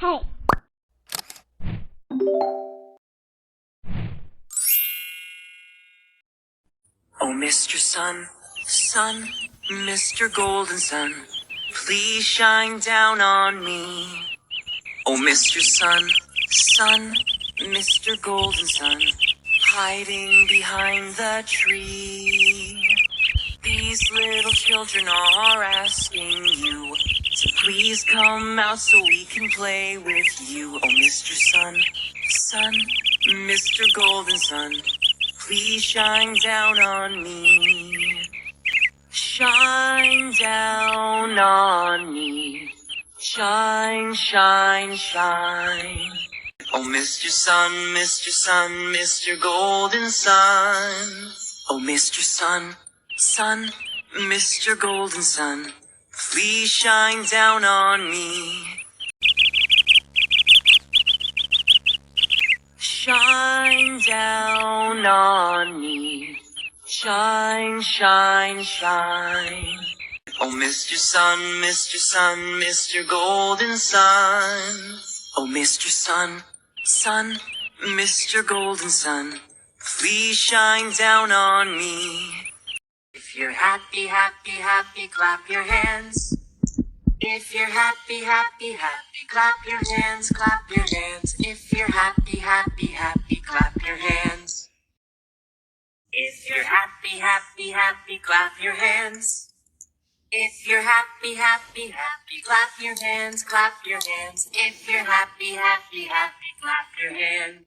Hey. Oh, Mr. Sun, Sun, Mr. Golden Sun, please shine down on me. Oh, Mr. Sun, Sun, Mr. Golden Sun, hiding behind the tree. These little children are asking you to please come out so we can play with you. Oh, Mr. Sun, Sun, Mr. Golden Sun, please shine down on me. Shine down on me. Shine, shine, shine. Oh, Mr. Sun, Mr. Sun, Mr. Golden Sun. Oh, Mr. Sun, Sun, Mr. Golden Sun, please shine down on me. Shine down on me. Shine, shine, shine. Oh, Mr. Sun, Mr. Sun, Mr. Golden Sun. Oh, Mr. Sun, Sun, Mr. Golden Sun, please shine down on me. If you're happy, happy, happy, clap your hands. If you're happy, happy, happy, clap your hands, clap your hands. If you're happy, happy, happy, clap your hands. If you're happy, happy, happy, clap your hands. If you're happy, happy, happy, clap your hands, clap your hands. If you're happy, happy, happy, clap your hands.